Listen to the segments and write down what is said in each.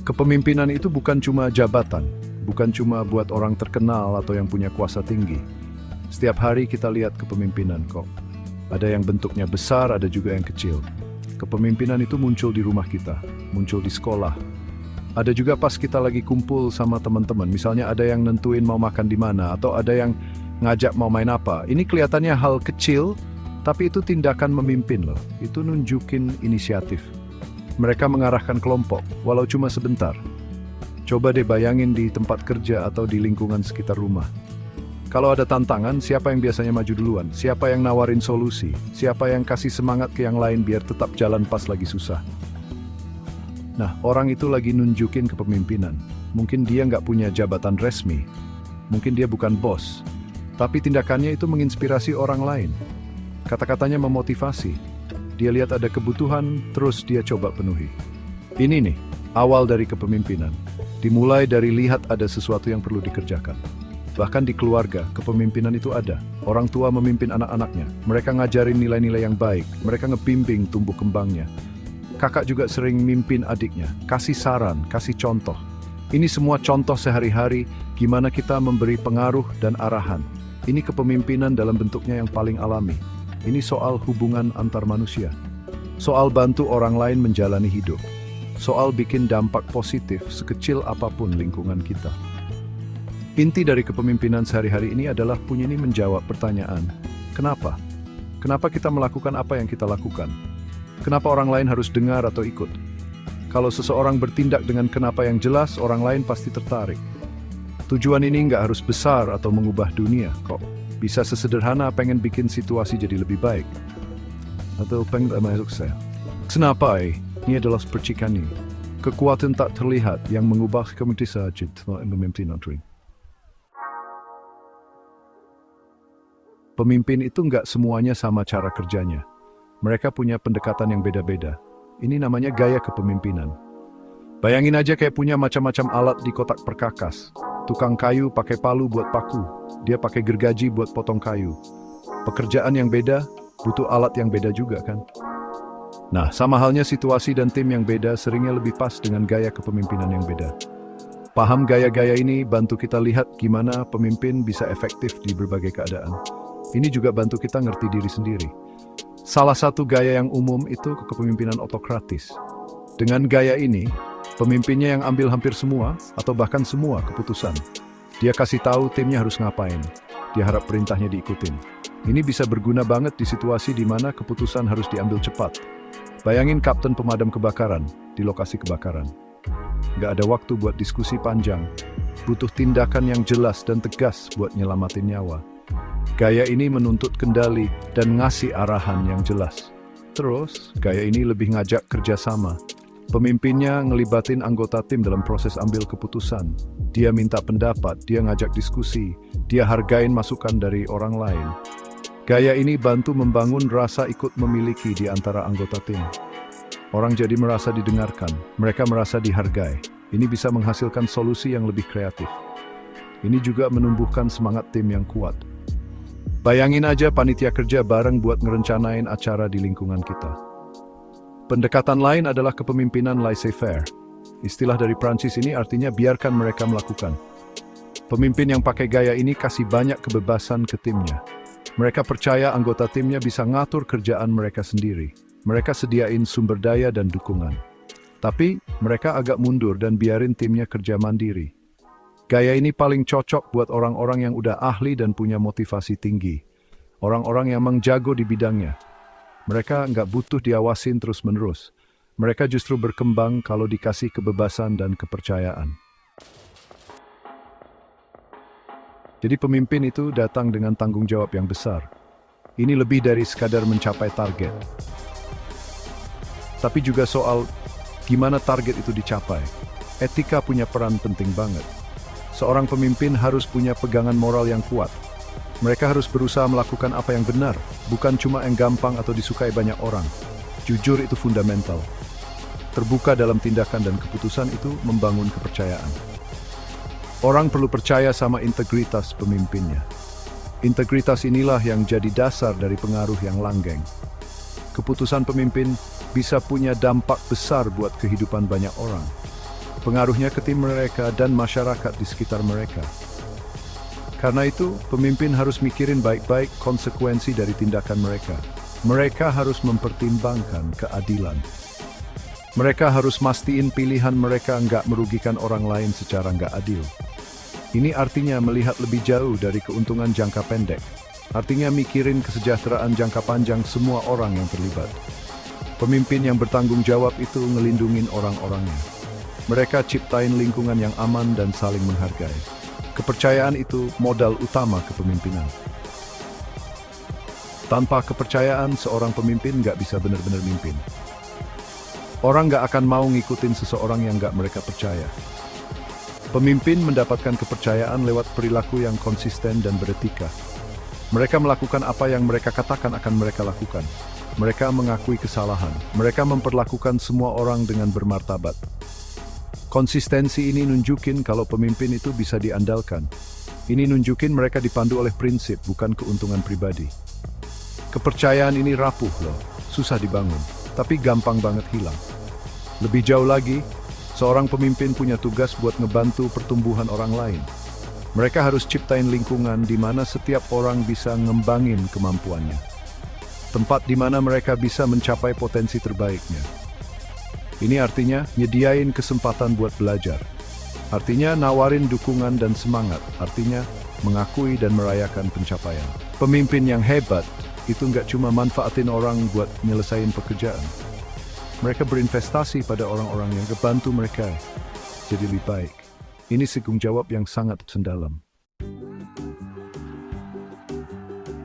Kepemimpinan itu bukan cuma jabatan, bukan cuma buat orang terkenal atau yang punya kuasa tinggi. Setiap hari kita lihat kepemimpinan kok. Ada yang bentuknya besar, ada juga yang kecil. Kepemimpinan itu muncul di rumah kita, muncul di sekolah. Ada juga pas kita lagi kumpul sama teman-teman, misalnya ada yang nentuin mau makan di mana, atau ada yang ngajak mau main apa. Ini kelihatannya hal kecil, tapi itu tindakan memimpin loh. Itu nunjukin inisiatif. Mereka mengarahkan kelompok, walau cuma sebentar. Coba deh bayangin di tempat kerja atau di lingkungan sekitar rumah. Kalau ada tantangan, siapa yang biasanya maju duluan? Siapa yang nawarin solusi? Siapa yang kasih semangat ke yang lain biar tetap jalan pas lagi susah? Nah, orang itu lagi nunjukin kepemimpinan. Mungkin dia nggak punya jabatan resmi. Mungkin dia bukan bos. Tapi tindakannya itu menginspirasi orang lain. Kata-katanya memotivasi. Dia lihat ada kebutuhan, terus dia coba penuhi. Ini nih, awal dari kepemimpinan. Dimulai dari lihat ada sesuatu yang perlu dikerjakan. Bahkan di keluarga, kepemimpinan itu ada. Orang tua memimpin anak-anaknya. Mereka ngajarin nilai-nilai yang baik. Mereka ngebimbing tumbuh kembangnya. Kakak juga sering mimpin adiknya. Kasih saran, kasih contoh. Ini semua contoh sehari-hari gimana kita memberi pengaruh dan arahan. Ini kepemimpinan dalam bentuknya yang paling alami. Ini soal hubungan antar manusia. Soal bantu orang lain menjalani hidup. Soal bikin dampak positif sekecil apapun lingkungan kita. Inti dari kepemimpinan sehari-hari ini adalah punya ini menjawab pertanyaan. Kenapa? Kenapa kita melakukan apa yang kita lakukan? Kenapa orang lain harus dengar atau ikut? Kalau seseorang bertindak dengan kenapa yang jelas, orang lain pasti tertarik. Tujuan ini nggak harus besar atau mengubah dunia, kok. Bisa sesederhana pengen bikin situasi jadi lebih baik. Atau pengen masuk saya. Kenapa? Ini adalah percikan ini. Kekuatan tak terlihat yang mengubah komunitas saja memimpin nanti. Pemimpin itu nggak semuanya sama cara kerjanya. Mereka punya pendekatan yang beda-beda. Ini namanya gaya kepemimpinan. Bayangin aja kayak punya macam-macam alat di kotak perkakas. Tukang kayu pakai palu buat paku. Dia pakai gergaji buat potong kayu. Pekerjaan yang beda, butuh alat yang beda juga kan? Nah, sama halnya situasi dan tim yang beda seringnya lebih pas dengan gaya kepemimpinan yang beda. Paham gaya-gaya ini bantu kita lihat gimana pemimpin bisa efektif di berbagai keadaan. Ini juga bantu kita ngerti diri sendiri. Salah satu gaya yang umum itu kepemimpinan otokratis. Dengan gaya ini, pemimpinnya yang ambil hampir semua atau bahkan semua keputusan. Dia kasih tahu timnya harus ngapain. Dia harap perintahnya diikutin. Ini bisa berguna banget di situasi di mana keputusan harus diambil cepat. Bayangin kapten pemadam kebakaran di lokasi kebakaran. Nggak ada waktu buat diskusi panjang. Butuh tindakan yang jelas dan tegas buat nyelamatin nyawa. Gaya ini menuntut kendali dan ngasih arahan yang jelas. Terus, gaya ini lebih ngajak kerjasama. Pemimpinnya ngelibatin anggota tim dalam proses ambil keputusan. Dia minta pendapat, dia ngajak diskusi, dia hargain masukan dari orang lain. Gaya ini bantu membangun rasa ikut memiliki di antara anggota tim. Orang jadi merasa didengarkan, mereka merasa dihargai. Ini bisa menghasilkan solusi yang lebih kreatif. Ini juga menumbuhkan semangat tim yang kuat. Bayangin aja panitia kerja bareng buat ngerencanain acara di lingkungan kita. Pendekatan lain adalah kepemimpinan laissez-faire. Istilah dari Prancis ini artinya biarkan mereka melakukan. Pemimpin yang pakai gaya ini kasih banyak kebebasan ke timnya. Mereka percaya anggota timnya bisa ngatur kerjaan mereka sendiri. Mereka sediain sumber daya dan dukungan. Tapi mereka agak mundur dan biarin timnya kerja mandiri. Gaya ini paling cocok buat orang-orang yang udah ahli dan punya motivasi tinggi. Orang-orang yang emang jago di bidangnya. Mereka nggak butuh diawasin terus-menerus. Mereka justru berkembang kalau dikasih kebebasan dan kepercayaan. Jadi pemimpin itu datang dengan tanggung jawab yang besar. Ini lebih dari sekadar mencapai target. Tapi juga soal gimana target itu dicapai. Etika punya peran penting banget. Seorang pemimpin harus punya pegangan moral yang kuat. Mereka harus berusaha melakukan apa yang benar, bukan cuma yang gampang atau disukai banyak orang. Jujur itu fundamental. Terbuka dalam tindakan dan keputusan itu membangun kepercayaan. Orang perlu percaya sama integritas pemimpinnya. Integritas inilah yang jadi dasar dari pengaruh yang langgeng. Keputusan pemimpin bisa punya dampak besar buat kehidupan banyak orang. pengaruhnya ke tim mereka dan masyarakat di sekitar mereka. Karena itu, pemimpin harus mikirin baik-baik konsekuensi dari tindakan mereka. Mereka harus mempertimbangkan keadilan. Mereka harus mastiin pilihan mereka nggak merugikan orang lain secara nggak adil. Ini artinya melihat lebih jauh dari keuntungan jangka pendek. Artinya mikirin kesejahteraan jangka panjang semua orang yang terlibat. Pemimpin yang bertanggung jawab itu ngelindungin orang-orangnya. Mereka ciptain lingkungan yang aman dan saling menghargai. Kepercayaan itu modal utama kepemimpinan. Tanpa kepercayaan, seorang pemimpin nggak bisa benar-benar mimpin. Orang nggak akan mau ngikutin seseorang yang nggak mereka percaya. Pemimpin mendapatkan kepercayaan lewat perilaku yang konsisten dan beretika. Mereka melakukan apa yang mereka katakan akan mereka lakukan. Mereka mengakui kesalahan. Mereka memperlakukan semua orang dengan bermartabat. Konsistensi ini nunjukin kalau pemimpin itu bisa diandalkan. Ini nunjukin mereka dipandu oleh prinsip, bukan keuntungan pribadi. Kepercayaan ini rapuh loh, susah dibangun, tapi gampang banget hilang. Lebih jauh lagi, seorang pemimpin punya tugas buat ngebantu pertumbuhan orang lain. Mereka harus ciptain lingkungan di mana setiap orang bisa ngembangin kemampuannya. Tempat di mana mereka bisa mencapai potensi terbaiknya. Ini artinya nyediain kesempatan buat belajar. Artinya nawarin dukungan dan semangat. Artinya mengakui dan merayakan pencapaian. Pemimpin yang hebat itu nggak cuma manfaatin orang buat nyelesain pekerjaan. Mereka berinvestasi pada orang-orang yang kebantu mereka jadi lebih baik. Ini tanggung jawab yang sangat mendalam.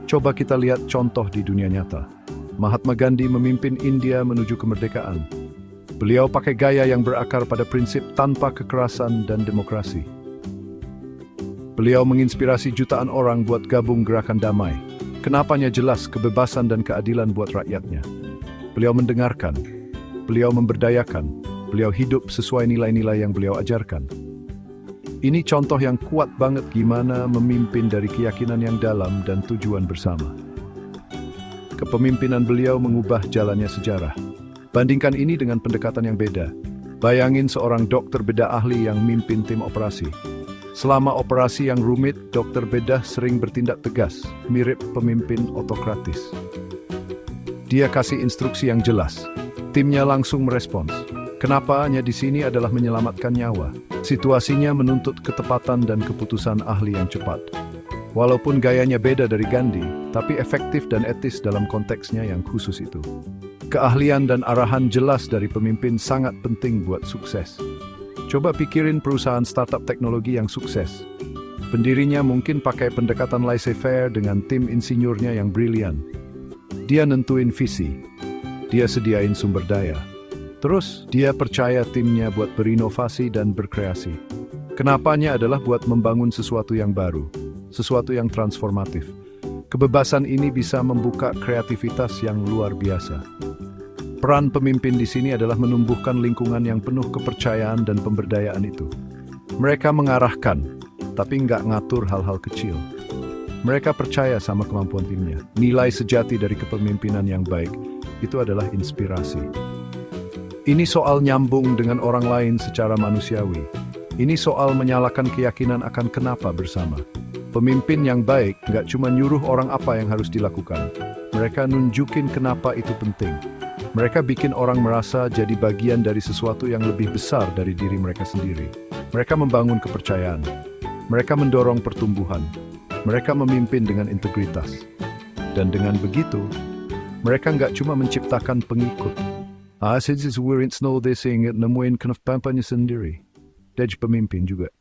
Coba kita lihat contoh di dunia nyata. Mahatma Gandhi memimpin India menuju kemerdekaan. Beliau pakai gaya yang berakar pada prinsip tanpa kekerasan dan demokrasi. Beliau menginspirasi jutaan orang buat gabung gerakan damai. Kenapanya jelas kebebasan dan keadilan buat rakyatnya. Beliau mendengarkan, beliau memberdayakan, beliau hidup sesuai nilai-nilai yang beliau ajarkan. Ini contoh yang kuat banget gimana memimpin dari keyakinan yang dalam dan tujuan bersama. Kepemimpinan beliau mengubah jalannya sejarah. Bandingkan ini dengan pendekatan yang beda. Bayangin seorang dokter bedah ahli yang mimpin tim operasi. Selama operasi yang rumit, dokter bedah sering bertindak tegas, mirip pemimpin otokratis. Dia kasih instruksi yang jelas. Timnya langsung merespons. Kenapanya di sini adalah menyelamatkan nyawa. Situasinya menuntut ketepatan dan keputusan ahli yang cepat. Walaupun gayanya beda dari Gandhi, tapi efektif dan etis dalam konteksnya yang khusus itu. Keahlian dan arahan jelas dari pemimpin sangat penting buat sukses. Coba pikirin perusahaan startup teknologi yang sukses. Pendirinya mungkin pakai pendekatan laissez-faire dengan tim insinyurnya yang brilian. Dia nentuin visi. Dia sediain sumber daya. Terus, dia percaya timnya buat berinovasi dan berkreasi. Kenapanya adalah buat membangun sesuatu yang baru, sesuatu yang transformatif. Kebebasan ini bisa membuka kreativitas yang luar biasa. Peran pemimpin di sini adalah menumbuhkan lingkungan yang penuh kepercayaan dan pemberdayaan itu. Mereka mengarahkan, tapi nggak ngatur hal-hal kecil. Mereka percaya sama kemampuan timnya. Nilai sejati dari kepemimpinan yang baik itu adalah inspirasi. Ini soal nyambung dengan orang lain secara manusiawi. Ini soal menyalakan keyakinan akan kenapa bersama. Pemimpin yang baik nggak cuma nyuruh orang apa yang harus dilakukan. Mereka nunjukin kenapa itu penting. Mereka bikin orang merasa jadi bagian dari sesuatu yang lebih besar dari diri mereka sendiri. Mereka membangun kepercayaan. Mereka mendorong pertumbuhan. Mereka memimpin dengan integritas. Dan dengan begitu, mereka nggak cuma menciptakan pengikut. Nemuin kenapa sendiri. Dia pemimpin juga.